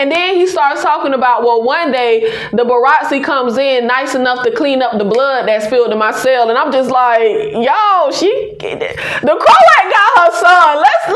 And then he starts talking about, well, one day the Barazzi comes in nice enough to clean up the blood that spilled in my cell. And I'm just like, yo, the Croat got her son. Let's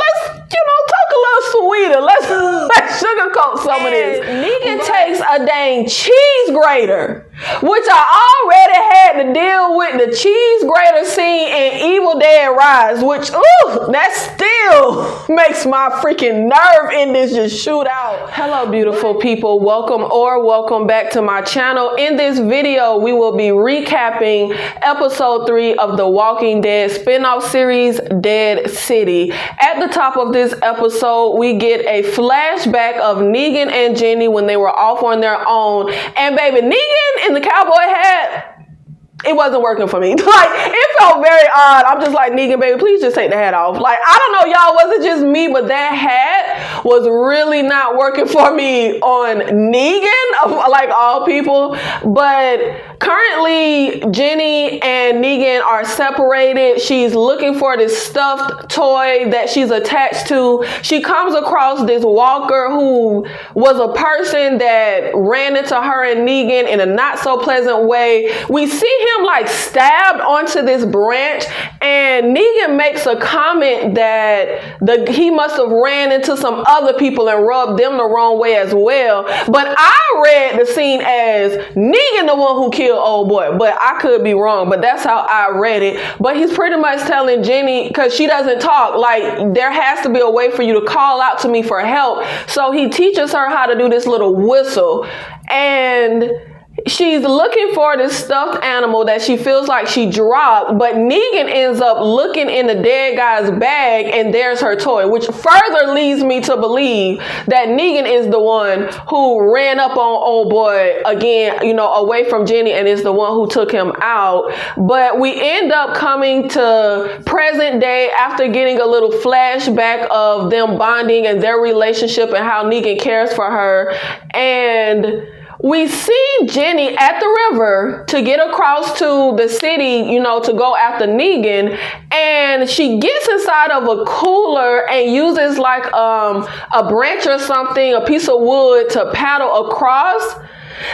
talk a little sweeter. Let's sugarcoat some of this. Negan takes a dang cheese grater, which I already had to deal with the cheese grater scene in Evil Dead Rise, which, that still makes my freaking nerve in this just shoot out. Hello, beautiful people. Welcome back to my channel. In this video, we will be recapping episode 3 of the Walking Dead spinoff series, Dead City. At the top of this episode, we get a flashback of Negan and Jenny when they were off on their own. And baby, Negan in the cowboy hat, it wasn't working for me. Like, it felt very odd. I'm just like, Negan, baby, please just take the hat off. Like, I don't know, y'all, was it just me, but that hat was really not working for me on Negan, of like all people. But currently, Jenny and Negan are separated. She's looking for this stuffed toy that she's attached to. She comes across this walker who was a person that ran into her and Negan in a not so pleasant way. We see him like stabbed onto this branch, and Negan makes a comment that he must have ran into some other people and rubbed them the wrong way as well. But I read the scene as Negan the one who killed old boy, but I could be wrong, but that's how I read it. But he's pretty much telling Jenny, because she doesn't talk, like, there has to be a way for you to call out to me for help. So he teaches her how to do this little whistle, and she's looking for this stuffed animal that she feels like she dropped, but Negan ends up looking in the dead guy's bag, and there's her toy, which further leads me to believe that Negan is the one who ran up on old boy again, away from Jenny, and is the one who took him out. But we end up coming to present day after getting a little flashback of them bonding and their relationship and how Negan cares for her. And we see Jenny at the river to get across to the city, to go after Negan. And she gets inside of a cooler and uses like a branch or something, a piece of wood, to paddle across.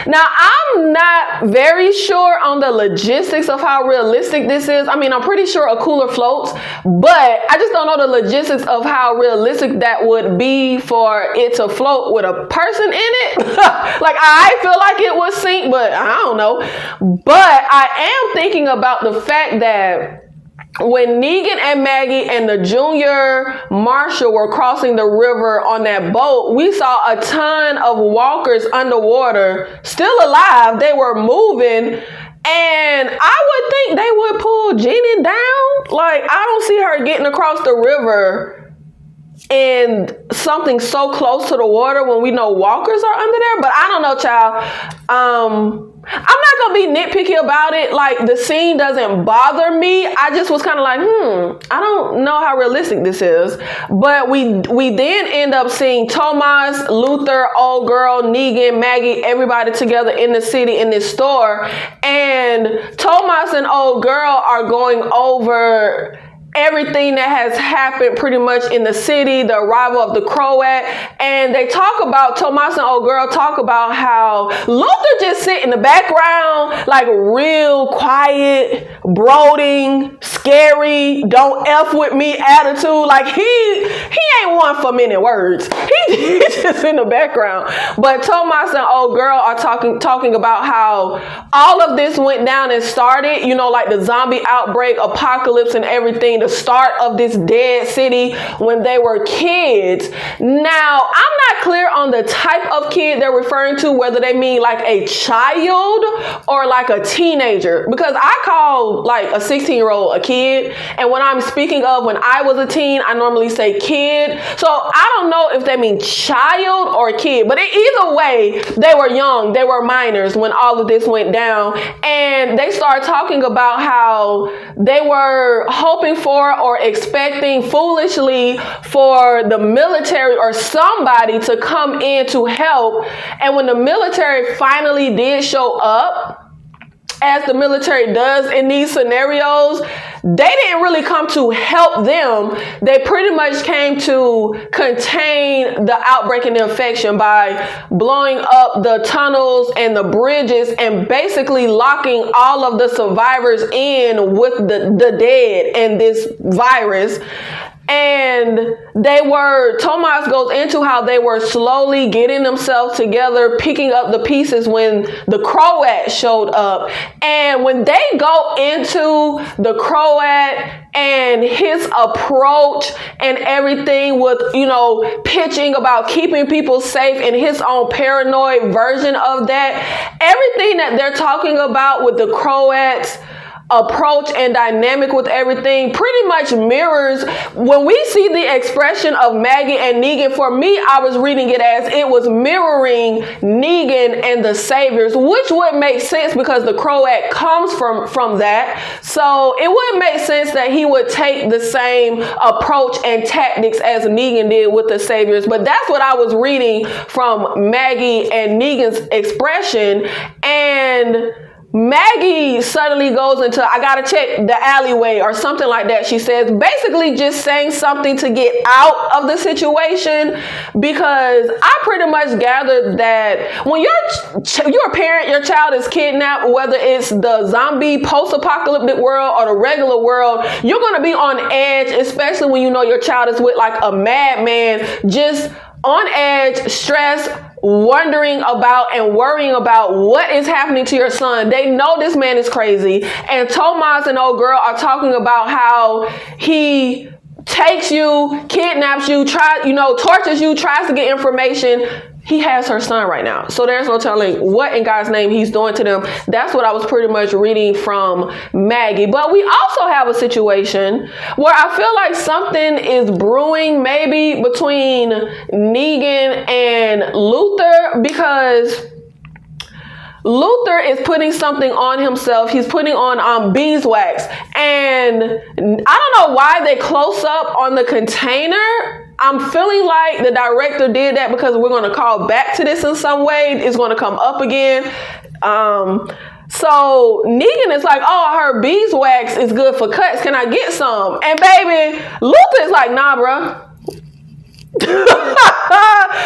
Now, I'm not very sure on the logistics of how realistic this is. I mean, I'm pretty sure a cooler floats, but I just don't know the logistics of how realistic that would be for it to float with a person in it. Like, I feel like it would sink, but I don't know. But I am thinking about the fact that when Negan and Maggie and the junior marshal were crossing the river on that boat, we saw a ton of walkers underwater, still alive. They were moving, and I would think they would pull Jenny down. Like, I don't see her getting across the river and something so close to the water when we know walkers are under there. But I don't know, child. I'm not gonna be nitpicky about it. Like, the scene doesn't bother me. I just was kind of like, I don't know how realistic this is. But we then end up seeing Tomas, Luther, old girl, Negan, Maggie, everybody together in the city in this store. And Tomas and old girl are going over everything that has happened pretty much in the city, the arrival of the Croat, and they talk about, Tomas and old girl talk about how Luther just sit in the background, like real quiet, brooding, scary, don't F with me attitude. Like, he ain't one for many words. He just in the background. But Tomas and old girl are talking about how all of this went down and started, like the zombie outbreak, apocalypse, and everything, the start of this dead city when they were kids. Now, I'm not clear on the type of kid they're referring to, whether they mean like a child or like a teenager, because I call like a 16-year-old a kid, and when I'm speaking of when I was a teen, I normally say kid. So I don't know if they mean child or kid, but either way, they were young, they were minors when all of this went down. And they started talking about how they were hoping for or expecting foolishly for the military or somebody to come in to help. And when the military finally did show up, as the military does in these scenarios, they didn't really come to help them. They pretty much came to contain the outbreak and the infection by blowing up the tunnels and the bridges and basically locking all of the survivors in with the dead and this virus. And Tomas goes into how they were slowly getting themselves together, picking up the pieces when the Croat showed up. And when they go into the Croat and his approach and everything with, pitching about keeping people safe and his own paranoid version of that, everything that they're talking about with the Croats approach and dynamic with everything pretty much mirrors when we see the expression of Maggie and Negan. For me, I was reading it as it was mirroring Negan and the Saviors, which would make sense because the Croat comes from that. So it would make sense that he would take the same approach and tactics as Negan did with the Saviors. But that's what I was reading from Maggie and Negan's expression. And Maggie suddenly goes into, I gotta check the alleyway or something like that. She says, basically just saying something to get out of the situation, because I pretty much gathered that when you're a parent, your child is kidnapped, whether it's the zombie post-apocalyptic world or the regular world, you're gonna be on edge, especially when you know your child is with like a madman, just on edge, stressed, wondering about and worrying about what is happening to your son. They know this man is crazy. And Tomas and old girl are talking about how he takes you, kidnaps you, tortures you, tries to get information. He has her son right now. So there's no telling what in God's name he's doing to them. That's what I was pretty much reading from Maggie. But we also have a situation where I feel like something is brewing maybe between Negan and Luther, because Luther is putting something on himself. He's putting on beeswax. And I don't know why they close up on the container. I'm feeling like the director did that because we're going to call back to this in some way. It's going to come up again. So Negan is like, oh, I heard beeswax is good for cuts. Can I get some? And baby, Luther is like, nah, bruh.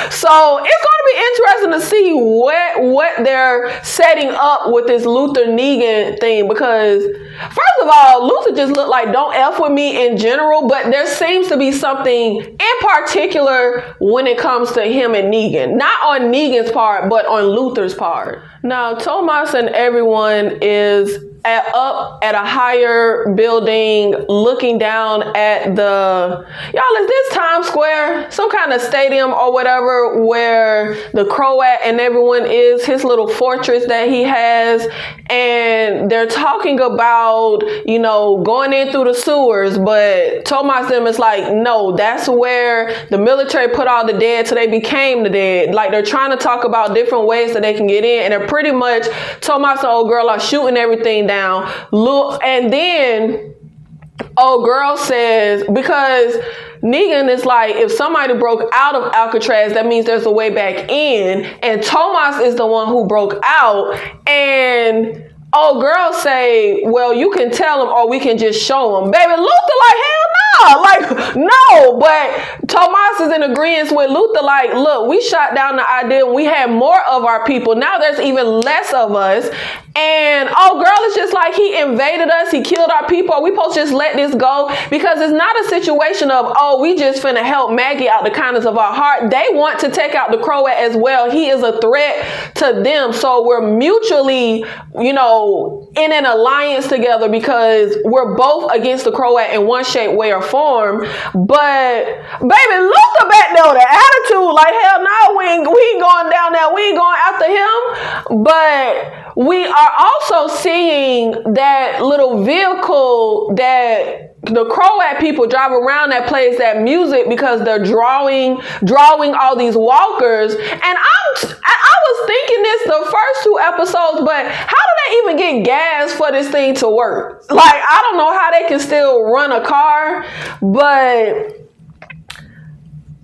So it's going to be interesting to see what they're setting up with this Luther Negan thing, because first of all, Luther just looked like don't F with me in general, but there seems to be something in particular when it comes to him and Negan. Not on Negan's part, but on Luther's part. Now, Tomas and everyone is up at a higher building looking down at is this Times Square? Some kind of stadium or whatever where the Croat and everyone is, his little fortress that he has. And they're talking about, going in through the sewers. But Tomas them is like, no, that's where the military put all the dead till they became the dead. Like they're trying to talk about different ways that they can get in. And they're pretty much, Tomas and old girl are shooting everything down. Look, and then old girl says, because Negan is like, if somebody broke out of Alcatraz, that means there's a way back in. And Tomas is the one who broke out. And old girl say, well, you can tell him or we can just show him. Baby, Luther like, hell no. Like, no. But Tomas is in agreement with Luther like, look, we shot down the idea and we had more of our people. Now there's even less of us. And old girl is just like, he invaded us. He killed our people. Are we supposed to just let this go? Because it's not a situation of, oh, we just finna help Maggie out the kindness of our heart. They want to take out the Croat as well. He is a threat to them. So we're mutually, in an alliance together because we're both against the Croat in one shape, way, or form. But baby, Luther back there with the attitude like, hell no, we ain't going down there. We ain't going after him. But we are also seeing that little vehicle that the Croat people drive around that plays that music because they're drawing all these walkers. And I was thinking this the first 2 episodes, but how do they even get gas for this thing to work? Like, I don't know how they can still run a car, but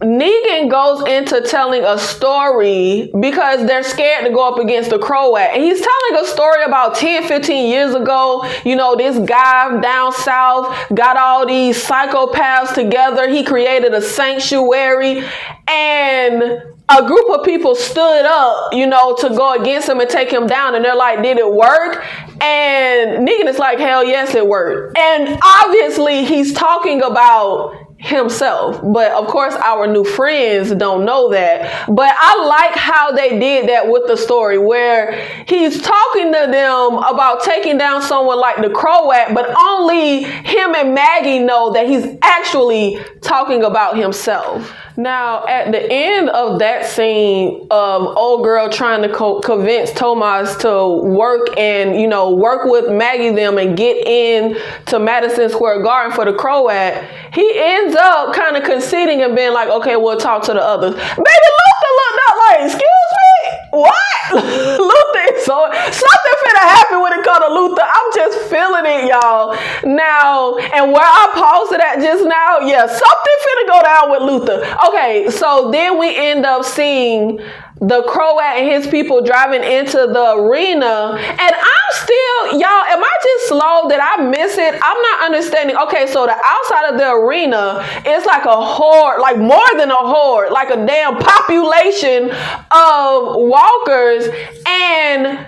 Negan goes into telling a story because they're scared to go up against the Croat. And he's telling a story about 10, 15 years ago. You know, this guy down south got all these psychopaths together. He created a sanctuary, and a group of people stood up, you know, to go against him and take him down. And they're like, did it work? And Negan is like, hell yes, it worked. And obviously he's talking about himself, but of course our new friends don't know that. But I like how they did that with the story, where he's talking to them about taking down someone like the Croat, but only him and Maggie know that he's actually talking about himself. Now, at the end of that scene of old girl trying to convince Tomas to work and, you know, work with Maggie them and get in to Madison Square Garden for the Croat, he ends up kind of conceding and being like, okay, we'll talk to the others. Baby, Luther looked up like, excuse me? What? Luther is so, something finna happen when it comes to Luther. I'm just feeling it, y'all. Now, and where I paused it at just now, yeah, something finna go down with Luther. Okay, so then we end up seeing the Croat and his people driving into the arena. And I'm still, y'all, am I just slow? Did I miss it? I'm not understanding. Okay, so the outside of the arena is like a horde, like more than a horde, like a damn population of walkers. And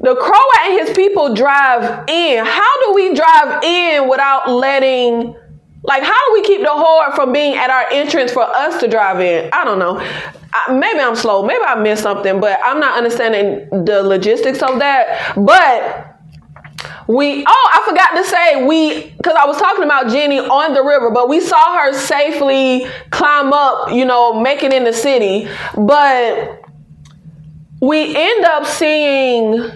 the Croat and his people drive in. How do we drive in without letting... Like, how do we keep the horde from being at our entrance for us to drive in? I don't know. Maybe I'm slow. Maybe I missed something, but I'm not understanding the logistics of that. But I forgot to say, because I was talking about Jenny on the river, but we saw her safely climb up, you know, make it in the city. But we end up seeing...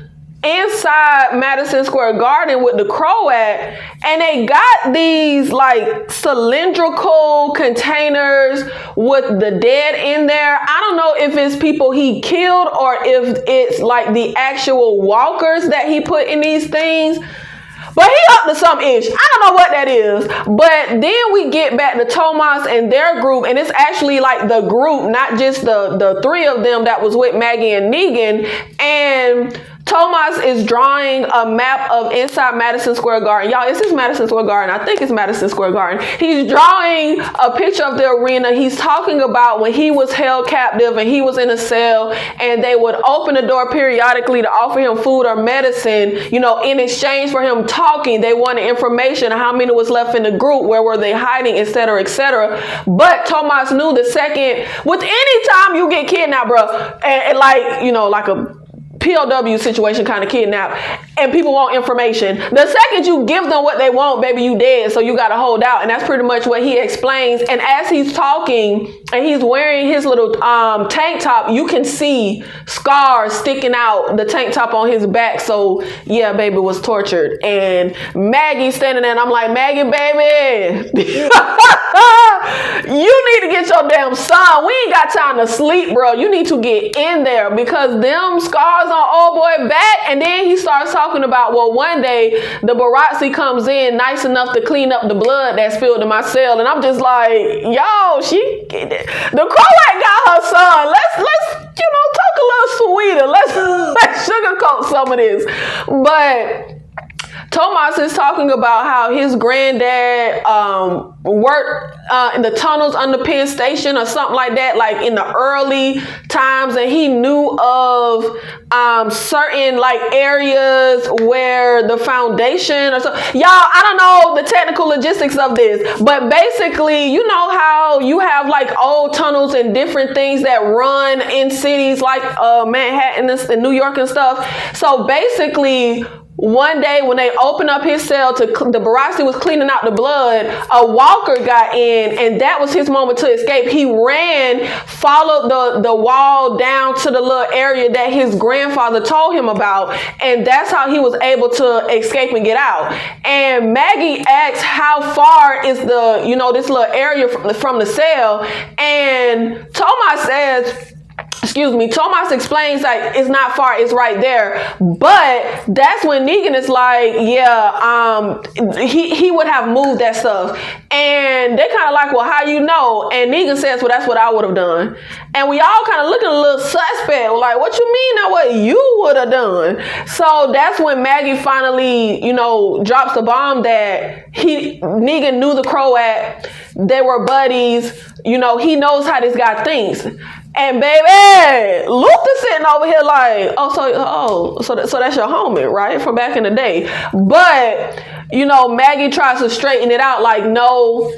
inside Madison Square Garden with the Croat, and they got these like cylindrical containers with the dead in there. I don't know if it's people he killed or if it's like the actual walkers that he put in these things. But he up to some ish. I don't know what that is. But then we get back to Tomas and their group, and it's actually like the group, not just the three of them that was with Maggie and Negan. And Tomas is drawing a map of inside Madison Square Garden. Y'all, is this Madison Square Garden? I think it's Madison Square Garden. He's drawing a picture of the arena. He's talking about when he was held captive and he was in a cell, and they would open the door periodically to offer him food or medicine, you know, in exchange for him talking. They wanted information on how many was left in the group, where were they hiding, etc., etc. But Tomas knew the second, with any time you get kidnapped, bro, and like, you know, like a POW situation, kind of kidnap, and people want information. The second you give them what they want, baby, you dead. So you got to hold out. And that's pretty much what he explains. And as he's talking and he's wearing his little tank top, you can see scars sticking out the tank top on his back. So yeah, baby was tortured. And Maggie standing there, and I'm like, Maggie, baby, you need to get your damn son. We ain't got time to sleep, bro. You need to get in there, because them scars on old boy back. And then he starts talking about, well, one day the Barazzi comes in nice enough to clean up the blood that spilled in my cell. And I'm just like, yo, the Croat got her son. Let's you know, talk a little sweeter. Let's sugarcoat some of this. But Tomas is talking about how his granddad worked in the tunnels under Penn Station or something like that, like in the early times, and he knew of certain like areas where the foundation or so. Y'all, I don't know the technical logistics of this, but basically, you know how you have like old tunnels and different things that run in cities like Manhattan and New York and stuff. So basically, one day when they opened up his cell the Barazzi was cleaning out the blood, a walker got in, and that was his moment to escape. He ran, followed the wall down to the little area that his grandfather told him about, and that's how he was able to escape and get out. And Maggie asks how far is this little area from the cell, and Tomas says Thomas explains like it's not far, it's right there. But that's when Negan is like, he would have moved that stuff. And they kind of like, well, how you know? And Negan says, well, that's what I would have done. And we all kind of looking a little suspect, like, what you mean that what you would have done? So that's when Maggie finally, drops the bomb that Negan knew the Croat. They were buddies. He knows how this guy thinks. And baby, Luther sitting over here like, so that's your homie, right? From back in the day. But, Maggie tries to straighten it out like, no,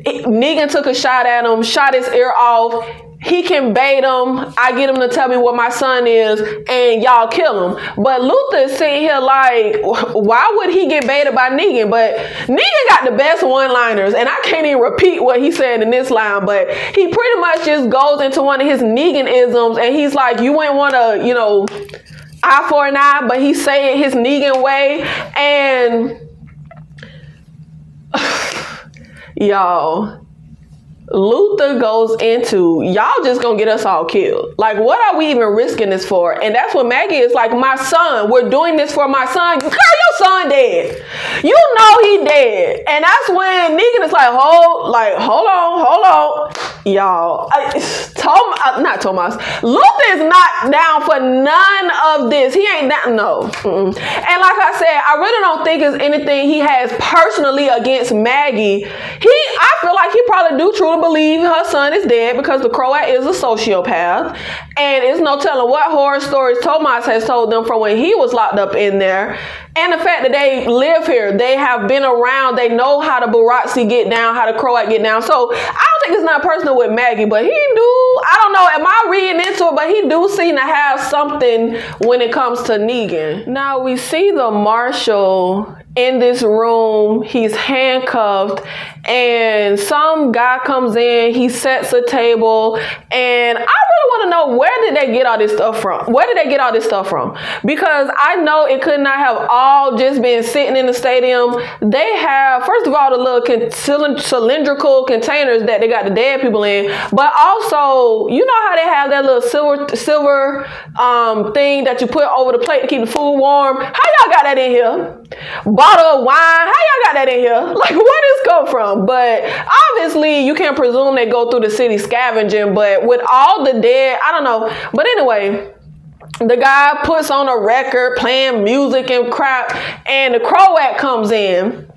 Negan took a shot at him, shot his ear off. He can bait him. I get him to tell me what my son is, and y'all kill him. But Luther is sitting here like, why would he get baited by Negan? But Negan got the best one-liners, and I can't even repeat what he said in this line, but he pretty much just goes into one of his Negan-isms, and he's like, you wouldn't want to, eye for an eye, but he's saying his Negan way, and y'all, Luther goes into, y'all just gonna get us all killed. Like, what are we even risking this for? And that's when Maggie is like, my son, we're doing this for my son. Girl, your son dead. You know he dead. And that's when Negan is like, hold on. Y'all, not Thomas. Luther is not down for none of this. He ain't down, no. And like I said, I really don't think it's anything he has personally against Maggie. I feel like he probably do truly believe her son is dead because the Croat is a sociopath. And it's no telling what horror stories Thomas has told them from when he was locked up in there. And the fact that they live here, they have been around, they know how the Baratsi get down, how the Croat get down. So I don't think it's not personal with Maggie, but he do, I don't know, am I reading into it, but he do seem to have something when it comes to Negan. Now we see the marshal in this room, he's handcuffed, and some guy comes in, he sets a table, and I really want to know, where did they get all this stuff from? Because I know it could not have all just been sitting in the stadium. They have, first of all, the little cylindrical containers that they got the dead people in, but also, you know how they have that little silver thing that you put over the plate to keep the food warm? How y'all got that in here? Bottle of wine, how y'all got that in here? Like, where this come from? But obviously you can't presume they go through the city scavenging, but with all the dead, I don't know. But anyway, the guy puts on a record playing music and crap, and the Croat comes in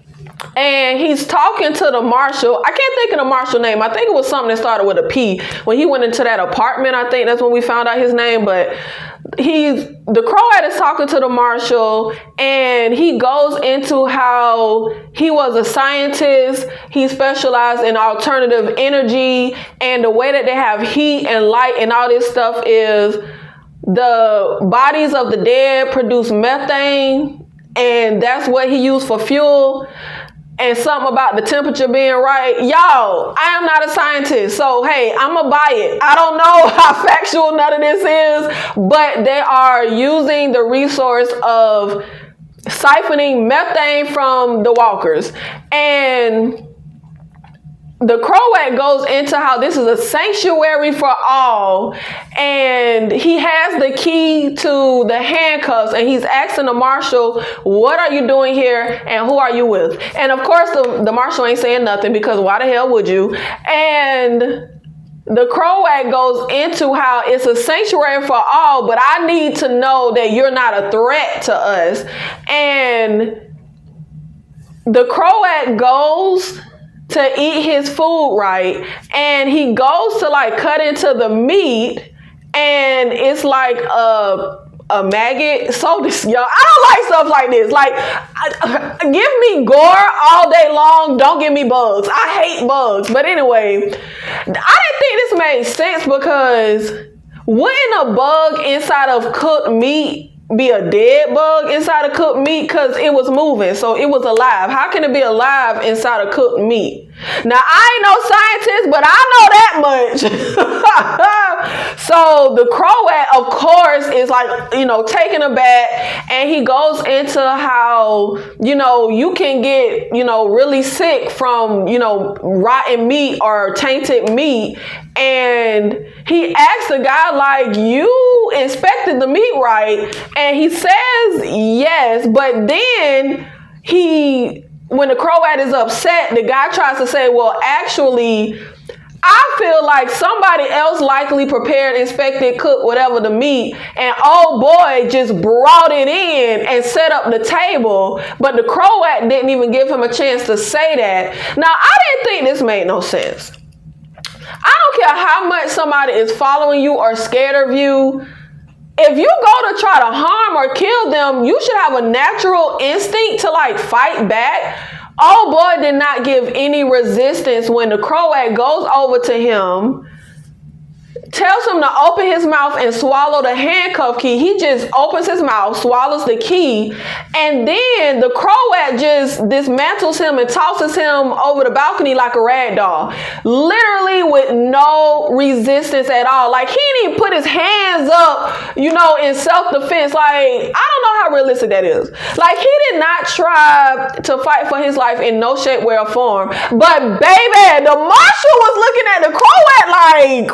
and he's talking to the marshal. I can't think of the marshal name. I think it was something that started with a P. When he went into that apartment, I think that's when we found out his name. But the Croat is talking to the marshal, and he goes into how he was a scientist. He specialized in alternative energy, and the way that they have heat and light and all this stuff is the bodies of the dead produce methane, and that's what he used for fuel. And something about the temperature being right. Y'all, I am not a scientist, so hey, I'm gonna buy it. I don't know how factual none of this is, but they are using the resource of siphoning methane from the walkers. And the Croat goes into how this is a sanctuary for all, and he has the key to the handcuffs, and he's asking the marshal, what are you doing here and who are you with? And of course the marshal ain't saying nothing, because why the hell would you? And the Croat goes into how it's a sanctuary for all, but I need to know that you're not a threat to us. And the Croat goes to eat his food, right? And he goes to like cut into the meat, and it's like a maggot. So this, y'all, I don't like stuff like this. Like, give me gore all day long. Don't give me bugs. I hate bugs. But anyway, I didn't think this made sense, because wouldn't a bug inside of cooked meat be a dead bug inside of cooked meat? Because it was moving, so it was alive. How can it be alive inside of cooked meat? Now, I ain't no scientist, but I know that much. So the Croat, of course, is like, taken aback, and he goes into how, you can get, really sick from, rotten meat or tainted meat. And he asks the guy, like, you inspected the meat, right? And he says yes, but then when the Croat is upset, the guy tries to say, well, actually, I feel like somebody else likely prepared, inspected, cooked, whatever the meat, and old boy just brought it in and set up the table, but the Croat didn't even give him a chance to say that. Now, I didn't think this made no sense. I don't care how much somebody is following you or scared of you. If you go to try to harm or kill them, you should have a natural instinct to like fight back. Old boy did not give any resistance when the Croat goes over to him, tells him to open his mouth and swallow the handcuff key. He just opens his mouth, swallows the key, and then the Croat just dismantles him and tosses him over the balcony like a rag doll. Literally with no resistance at all. Like, he didn't even put his hands up, in self-defense. Like, I don't know how realistic that is. Like, he did not try to fight for his life in no shape, way, or form. But baby, the marshal was looking at the Croat like,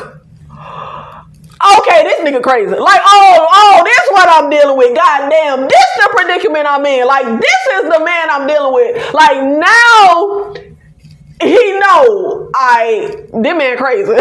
okay, this nigga crazy. Like, this what I'm dealing with. Goddamn, this the predicament I'm in. Like, this is the man I'm dealing with. Like, now he know this man crazy.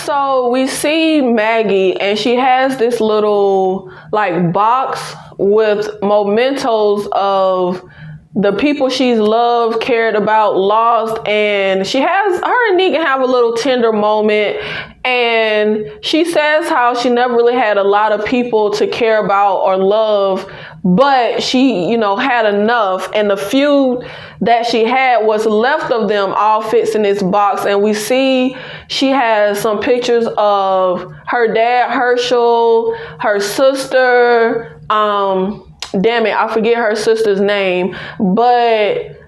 So we see Maggie, and she has this little like box with mementos of the people she's loved, cared about, lost, and her and Negan have a little tender moment, and she says how she never really had a lot of people to care about or love, but she, had enough, and the few that she had, what's left of them all fits in this box. And we see she has some pictures of her dad, Herschel, her sister, damn it, I forget her sister's name, but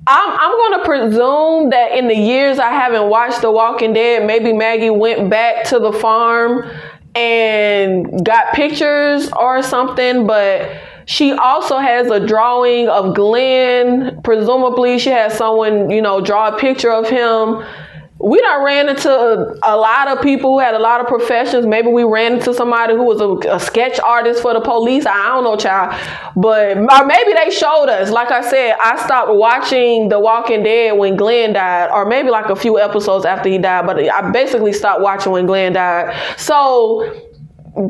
I'm going to presume that in the years I haven't watched The Walking Dead, maybe Maggie went back to the farm and got pictures or something, but she also has a drawing of Glenn. Presumably she has someone, draw a picture of him. We done ran into a lot of people who had a lot of professions. Maybe we ran into somebody who was a sketch artist for the police. I don't know, child. Or maybe they showed us. Like I said, I stopped watching The Walking Dead when Glenn died, or maybe like a few episodes after he died. But I basically stopped watching when Glenn died. So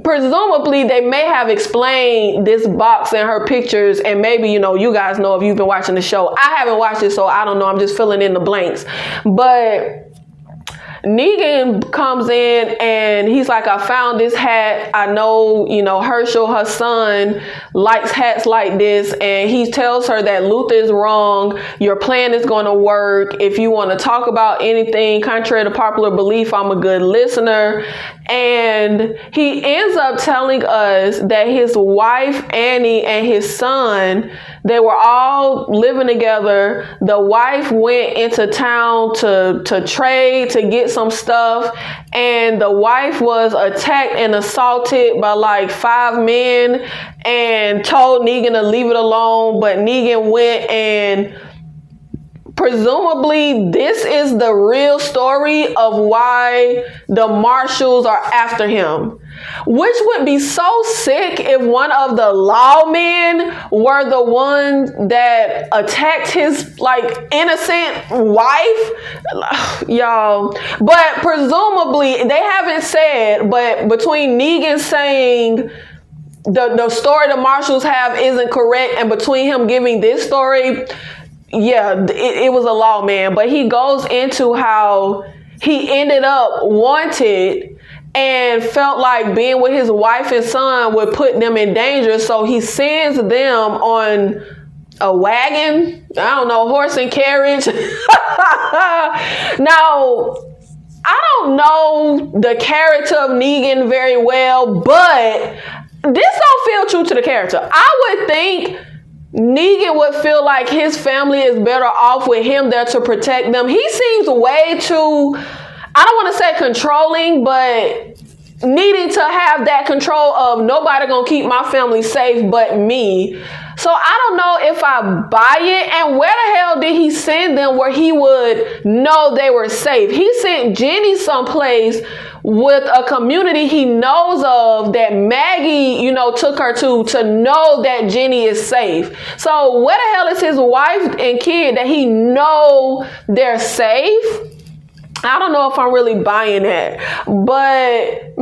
presumably they may have explained this box and her pictures, and maybe, you guys know if you've been watching the show. I haven't watched it, so I don't know. I'm just filling in the blanks. But Negan comes in and he's like, I found this hat. I know, Herschel, her son, likes hats like this. And he tells her that Luther is wrong. Your plan is going to work. If you want to talk about anything contrary to popular belief, I'm a good listener. And he ends up telling us that his wife, Annie, and his son, they were all living together. The wife went into town to trade, to get some stuff. And the wife was attacked and assaulted by like 5 men and told Negan to leave it alone. But Negan went, and presumably this is the real story of why the marshals are after him. Which would be so sick if one of the lawmen were the one that attacked his like innocent wife. Y'all. But presumably, they haven't said, but between Negan saying the story the marshals have isn't correct, and between him giving this story, yeah, it was a lawman. But he goes into how he ended up wanted and felt like being with his wife and son would put them in danger. So he sends them on a wagon, I don't know, horse and carriage. Now, I don't know the character of Negan very well, but this don't feel true to the character. I would think Negan would feel like his family is better off with him there to protect them. He seems way too, I don't want to say controlling, but needing to have that control of nobody gonna keep my family safe but me. So I don't know if I buy it. And where the hell did he send them where he would know they were safe? He sent Jenny someplace with a community he knows of that Maggie, took her to know that Jenny is safe. So where the hell is his wife and kid that he know they're safe? I don't know if I'm really buying that, but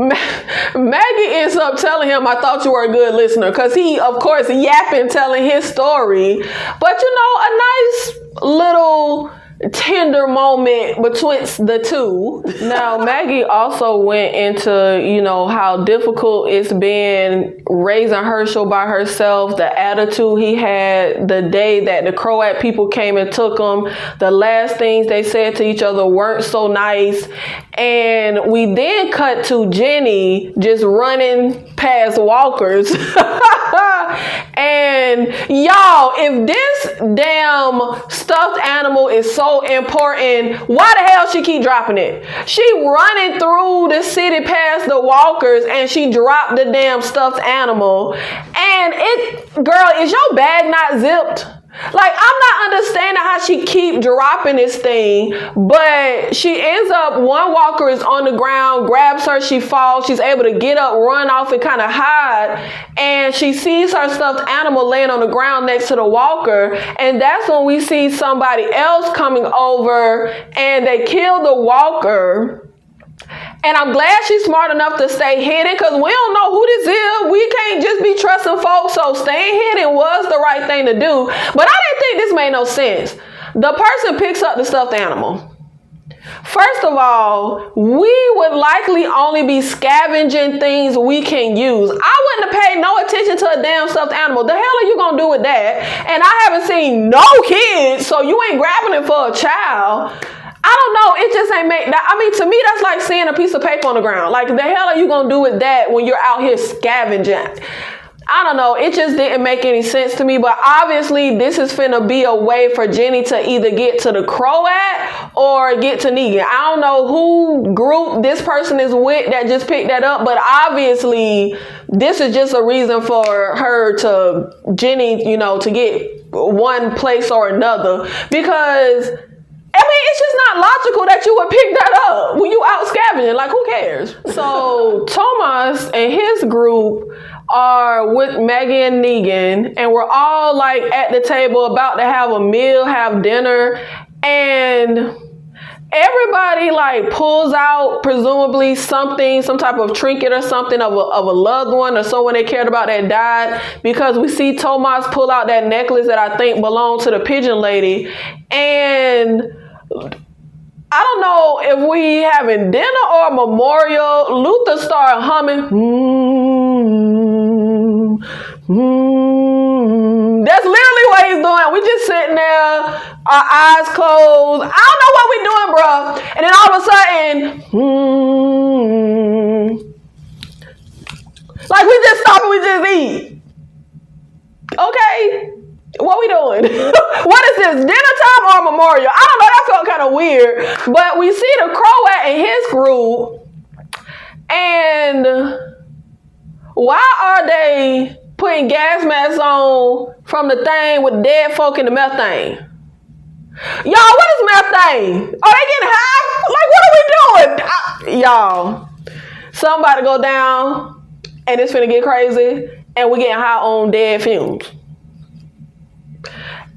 Maggie ends up telling him, I thought you were a good listener, because he, of course, yapping, telling his story. But, a nice little tender moment between the two. Now, Maggie also went into, how difficult it's been raising Herschel by herself, the attitude he had the day that the Croat people came and took him. The last things they said to each other weren't so nice. And we then cut to Jenny just running past walkers. And y'all, if this damn stuffed animal is so important, why the hell she keep dropping it? She running through the city past the walkers and she dropped the damn stuffed animal. And girl, is your bag not zipped? Like, I'm not understanding how she keep dropping this thing, but she ends up, one walker is on the ground, grabs her, she falls, she's able to get up, run off and kind of hide, and she sees her stuffed animal laying on the ground next to the walker, and that's when we see somebody else coming over, and they kill the walker. And I'm glad she's smart enough to stay hidden, because we don't know who this is. We can't just be trusting folks. So staying hidden was the right thing to do. But I didn't think this made no sense. The person picks up the stuffed animal. First of all, we would likely only be scavenging things we can use. I wouldn't have paid no attention to a damn stuffed animal. The hell are you going to do with that? And I haven't seen no kids, so you ain't grabbing it for a child. I don't know. It just ain't make that. I mean, to me, that's like seeing a piece of paper on the ground. Like, the hell are you going to do with that when you're out here scavenging? I don't know. It just didn't make any sense to me. But obviously, this is finna be a way for Jenny to either get to the Croat or get to Negan. I don't know who group this person is with that just picked that up. But obviously, this is just a reason for her to, Jenny, to get one place or another. Because I mean, it's just not logical that you would pick that up when you out scavenging. Like, who cares? So Thomas and his group are with Maggie and Negan, and we're all like at the table about to have a meal, have dinner, and everybody like pulls out presumably something, some type of trinket or something of a loved one or someone they cared about that died, because we see Thomas pull out that necklace that I think belonged to the pigeon lady. And I don't know if we having dinner or a memorial. Luther started humming. That's literally what he's doing. We just sitting there, our eyes closed. I don't know what we doing, bro. And then all of a sudden, like we just stop and we just eat. Okay. What we doing? What is this? Dinner time or memorial? I don't know. That felt kind of weird. But we see the Croat and his group. And why are they putting gas masks on from the thing with dead folk in the meth thing? Y'all, what is meth thing? Are they getting high? Like, what are we doing? Y'all, somebody go down and it's finna get crazy and we getting high on dead fumes.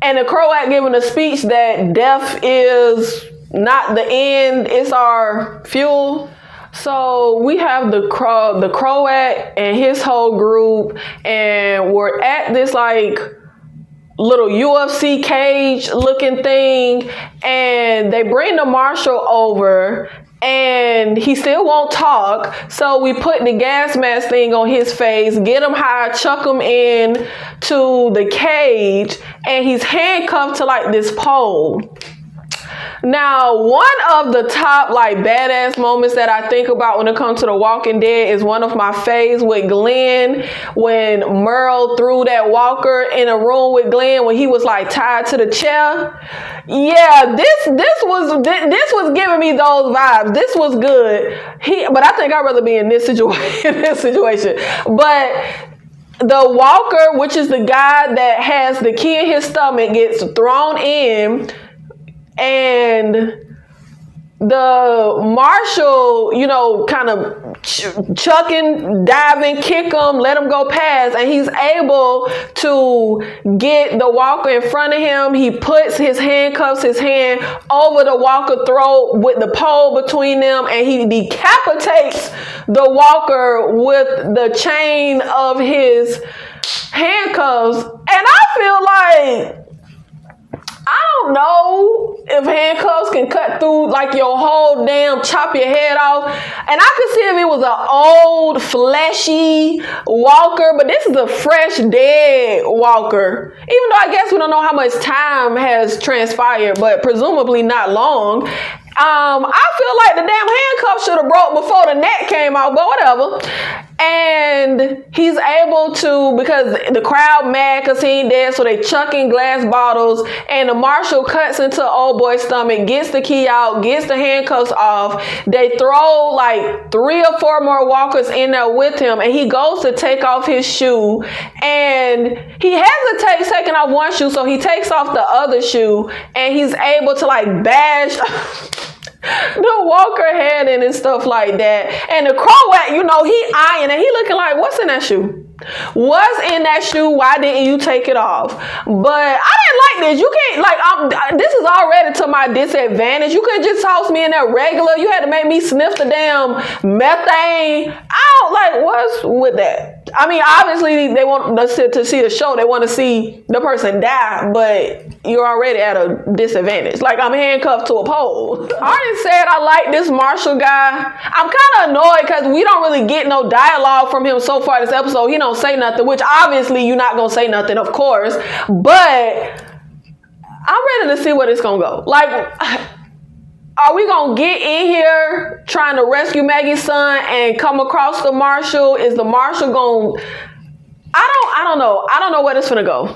And the Croat giving a speech that death is not the end, it's our fuel. So we have the Croat and his whole group, and we're at this like little UFC cage looking thing, and they bring the marshal over, and he still won't talk. So we put the gas mask thing on his face, get him high, chuck him in to the cage, and he's handcuffed to like this pole. Now, one of the top like badass moments that I think about when it comes to The Walking Dead is one of my faves with Glenn, when Merle threw that walker in a room with Glenn when he was like tied to the chair. Yeah, this was giving me those vibes. This was good. But I think I'd rather be in this situation. But the walker, which is the guy that has the key in his stomach, gets thrown in. And the marshal, kind of chucking, diving, kick him, let him go past, and he's able to get the walker in front of him. He puts his hand over the walker throat with the pole between them, and he decapitates the walker with the chain of his handcuffs. And I feel like, I don't know if handcuffs can cut through like your whole damn, chop your head off. And I could see if it was an old, fleshy walker, but this is a fresh, dead walker. Even though I guess we don't know how much time has transpired, but presumably not long. I feel like the damn handcuffs should have broke before the neck came out, but whatever. And he's able to, because the crowd mad because he ain't dead, so they chucking glass bottles, and the marshal cuts into old boy's stomach, gets the key out, gets the handcuffs off. They throw like 3 or 4 more walkers in there with him, and he goes to take off his shoe, and he hesitates taking off one shoe, so he takes off the other shoe, and he's able to like bash the walker head in and stuff like that. And the Croat, he eyeing and he looking like, what's in that shoe? What's in that shoe? Why didn't you take it off? But I didn't like this. You can't, this is already to my disadvantage. You couldn't just toss me in there regular. You had to make me sniff the damn methane. I don't like, what's with that? I mean, obviously they want us to see the show. They want to see the person die, but you're already at a disadvantage. Like, I'm handcuffed to a pole. I already said I like this Marshall guy. I'm kind of annoyed because we don't really get no dialogue from him so far this episode. He don't say nothing, which obviously you're not going to say nothing, of course. But I'm ready to see where it's going to go. Like, are we going to get in here trying to rescue Maggie's son and come across the marshal? Is the marshal going... I don't know. I don't know where this finna go.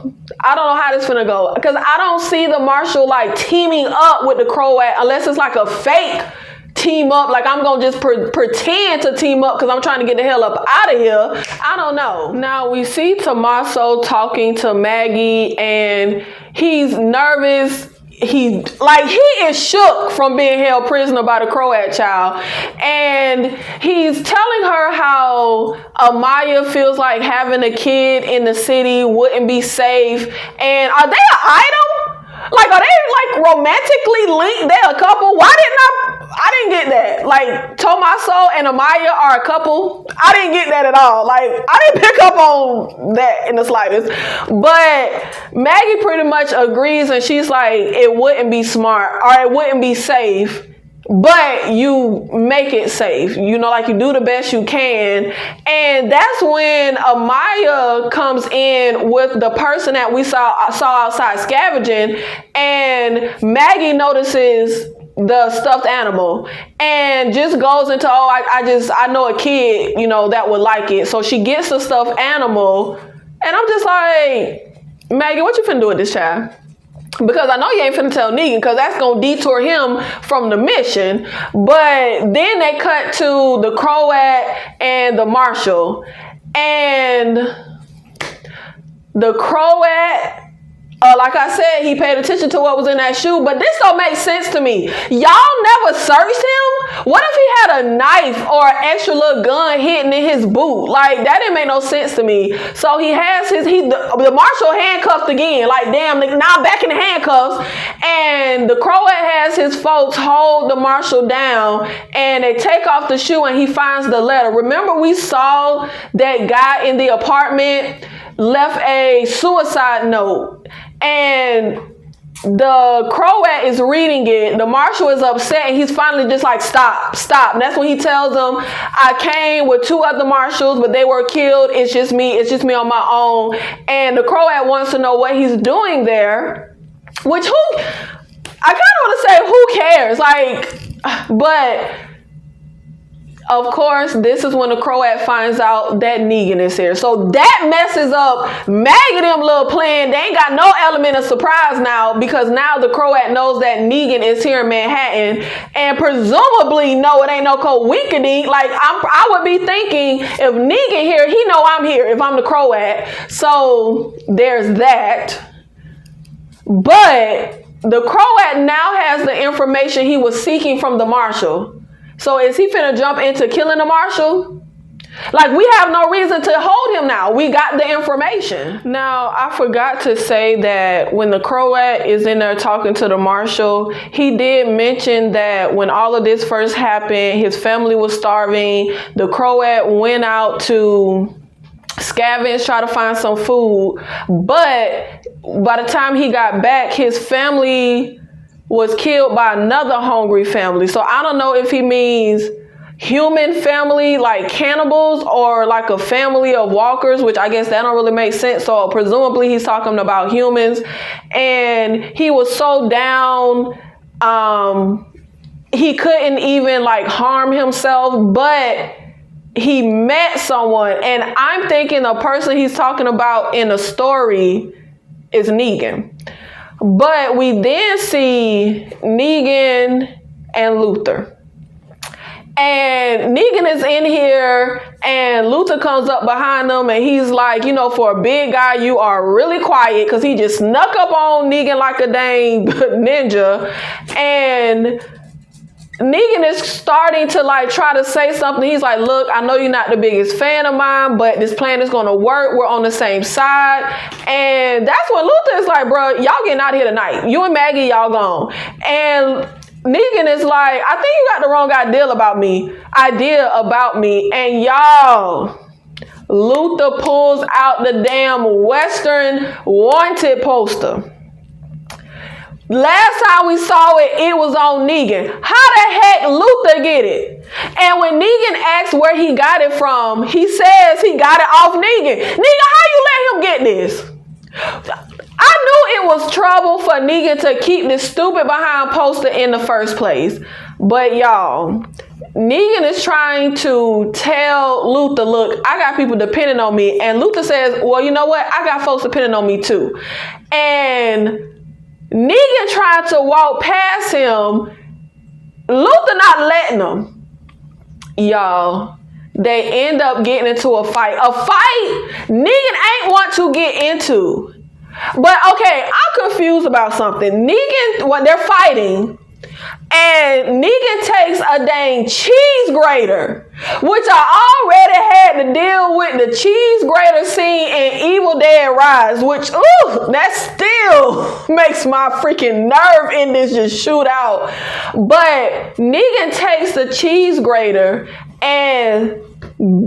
I don't know how this finna go. Because I don't see the marshal like teaming up with the Croat unless it's like a fake team up. Like, I'm going to just pretend to team up because I'm trying to get the hell up out of here. I don't know. Now we see Tommaso talking to Maggie and he's nervous. He is shook from being held prisoner by the Croat child. And he's telling her how Amaya feels like having a kid in the city wouldn't be safe. And are they an item? Like, are they like romantically linked? They're a couple? Why didn't I didn't get that. Like, Tommaso and Amaya are a couple. I didn't get that at all. Like, I didn't pick up on that in the slightest. But Maggie pretty much agrees, and she's like, it wouldn't be smart, or it wouldn't be safe, but you make it safe. Like, you do the best you can. And that's when Amaya comes in with the person that we saw outside scavenging, and Maggie notices the stuffed animal and just goes into, I know a kid, that would like it. So she gets the stuffed animal, and I'm just like, Maggie, what you finna do with this child? Because I know you ain't finna tell Negan, because that's gonna detour him from the mission. But then they cut to the Croat and the marshal, and the Croat, like I said, he paid attention to what was in that shoe, but this don't make sense to me. Y'all never searched him? What if he had a knife or an extra little gun hidden in his boot? Like, that didn't make no sense to me. So he has the marshal handcuffed again. Like, damn, now I'm back in the handcuffs. And the Croat has his folks hold the marshal down, and they take off the shoe, and he finds the letter. Remember, we saw that guy in the apartment left a suicide note, and the Croat is reading it. The marshal is upset, and he's finally just like, stop. And that's when he tells them, I came with 2 other marshals, but they were killed. It's just me on my own. And the Croat wants to know what he's doing there, which I kind of want to say, who cares? Like, but of course, this is when the Croat finds out that Negan is here. So that messes up Maggie them little plan. They ain't got no element of surprise now, because now the Croat knows that Negan is here in Manhattan, and presumably, no, it ain't no cold winkedy. Like, I would be thinking, if Negan here, he know I'm here if I'm the Croat. So there's that. But the Croat now has the information he was seeking from the Marshal. So is he finna jump into killing the Marshal? Like, we have no reason to hold him now. We got the information. Now, I forgot to say that when the Croat is in there talking to the Marshal, he did mention that when all of this first happened, his family was starving. The Croat went out to scavenge, try to find some food. But by the time he got back, his family was killed by another hungry family. So I don't know if he means human family, like cannibals, or like a family of walkers, which I guess that don't really make sense. So presumably he's talking about humans. And he was so down, he couldn't even like harm himself, but he met someone. And I'm thinking the person he's talking about in the story is Negan. But we then see Negan and Luther. And Negan is in here, and Luther comes up behind him, and he's like, you know, for a big guy, you are really quiet, because he just snuck up on Negan like a dang ninja. And Negan is starting to like try to say something. He's like, look, I know you're not the biggest fan of mine, but this plan is going to work. We're on the same side. And that's when Luther is like, bro, y'all getting out of here tonight. You and Maggie, y'all gone. And Negan is like, I think you got the wrong idea about me. And y'all, Luther pulls out the damn Western Wanted poster. Last time we saw it, it was on Negan. How the heck Luther get it? And when Negan asks where he got it from, he says he got it off Negan. Negan, how you let him get this? I knew it was trouble for Negan to keep this stupid behind poster in the first place. But y'all, Negan is trying to tell Luther, look, I got people depending on me. And Luther says, well, you know what? I got folks depending on me too. And Negan tried to walk past him. Luther not letting him. Y'all, they end up getting into a fight. A fight Negan ain't want to get into. But okay, I'm confused about something. Negan, when they're fighting, and Negan takes a dang cheese grater, which I already had to deal with the cheese grater scene in Evil Dead Rise, which, ooh, that still makes my freaking nerve in this just shoot out. But Negan takes the cheese grater and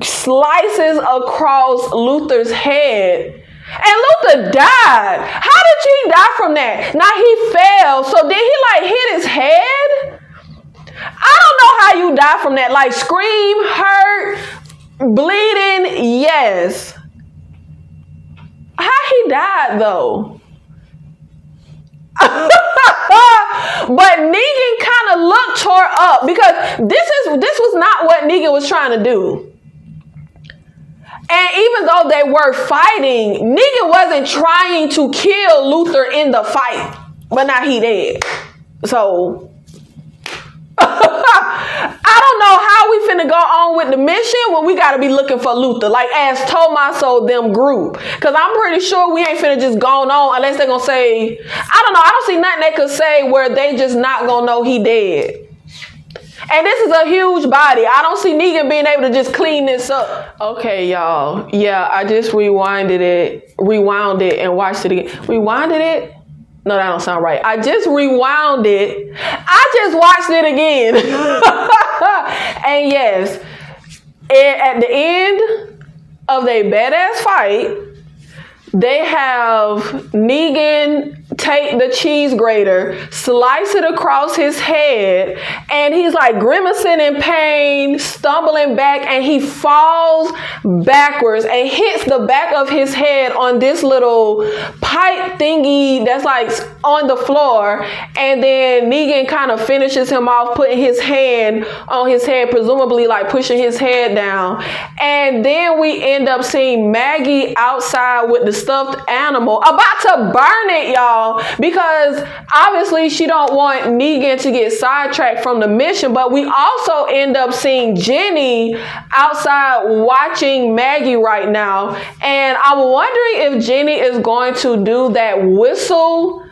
slices across Luther's head. And Luther died. How did he die from that? Now he fell. So did he like hit his head? I don't know how you die from that. Like scream, hurt, bleeding, yes. How he died though? But Negan kind of looked tore up, because this was not what Negan was trying to do. And even though they were fighting, Negan wasn't trying to kill Luther in the fight. But now he dead. So I don't know how we finna go on with the mission when we gotta be looking for Luther. Like as Tommaso them group. Cause I'm pretty sure we ain't finna just go on unless they gonna say, I don't know, I don't see nothing they could say where they just not gonna know he dead. And this is a huge body. I don't see Negan being able to just clean this up. Okay, y'all. Yeah, I just rewound it and watched it again. Rewinded it? No, that don't sound right. I just rewound it. I just watched it again. And yes, at the end of their badass fight, they have Negan take the cheese grater, slice it across his head, and he's like grimacing in pain, stumbling back, and he falls backwards and hits the back of his head on this little pipe thingy that's like on the floor, and then Negan kind of finishes him off, putting his hand on his head, presumably like pushing his head down. And then we end up seeing Maggie outside with the stuffed animal, about to burn it, y'all, because obviously she don't want Negan to get sidetracked from the mission. But we also end up seeing Jenny outside watching Maggie right now, and I'm wondering if Jenny is going to do that whistle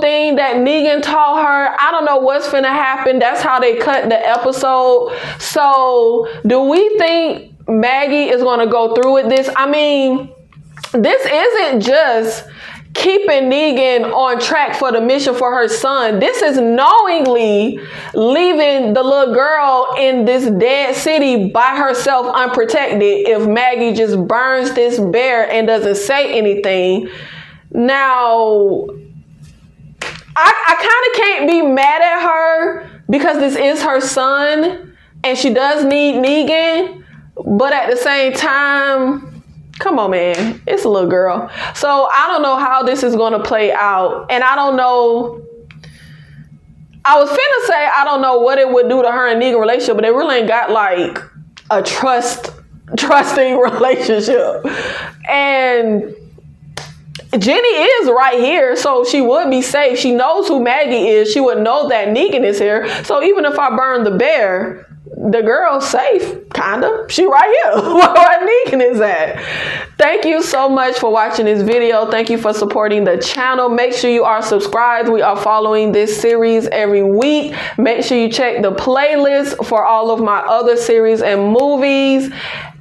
thing that Negan taught her. I don't know what's finna happen. That's how they cut the episode. So do we think Maggie is going to go through with this? I mean, this isn't just keeping Negan on track for the mission for her son. This is knowingly leaving the little girl in this dead city by herself, unprotected, if Maggie just burns this bear and doesn't say anything. Now, I kind of can't be mad at her because this is her son and she does need Negan, but at the same time, come on, man. It's a little girl. So I don't know how this is going to play out. And I don't know. I was finna say I don't know what it would do to her and Negan relationship, but they really ain't got like a trusting relationship. And Jenny is right here, so she would be safe. She knows who Maggie is. She would know that Negan is here. So even if I burn the bear, the girl's safe, kinda. She right here where Negan is at. Thank you so much for watching this video. Thank you for supporting the channel. Make sure you are subscribed. We are following this series every week. Make sure you check the playlist for all of my other series and movies.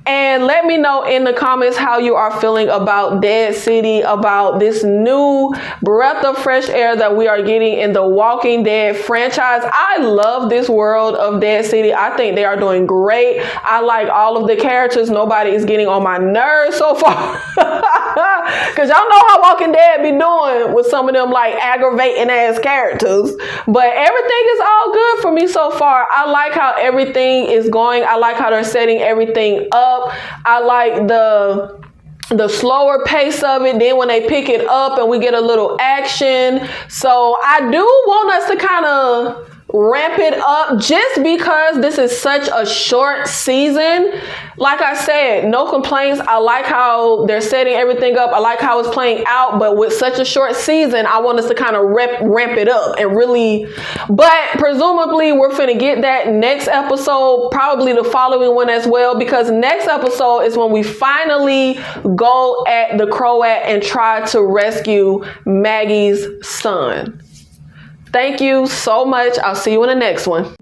And let me know in the comments how you are feeling about Dead City, about this new breath of fresh air that we are getting in the Walking Dead franchise. I love this world of Dead City. I think they are doing great. I like all of the characters. Nobody is getting on my nerves so far. Because y'all know how Walking Dead be doing with some of them like aggravating ass characters. But everything is all good for me so far. I like how everything is going. I like how they're setting everything up. I like the slower pace of it. Then when they pick it up and we get a little action. So I do want us to kind of ramp it up just because this is such a short season. Like I said, no complaints. I like how they're setting everything up. I like how it's playing out, but with such a short season, I want us to kind of ramp it up and really, but presumably we're finna get that next episode, probably the following one as well, because next episode is when we finally go at the Croat and try to rescue Maggie's son. Thank you so much. I'll see you in the next one.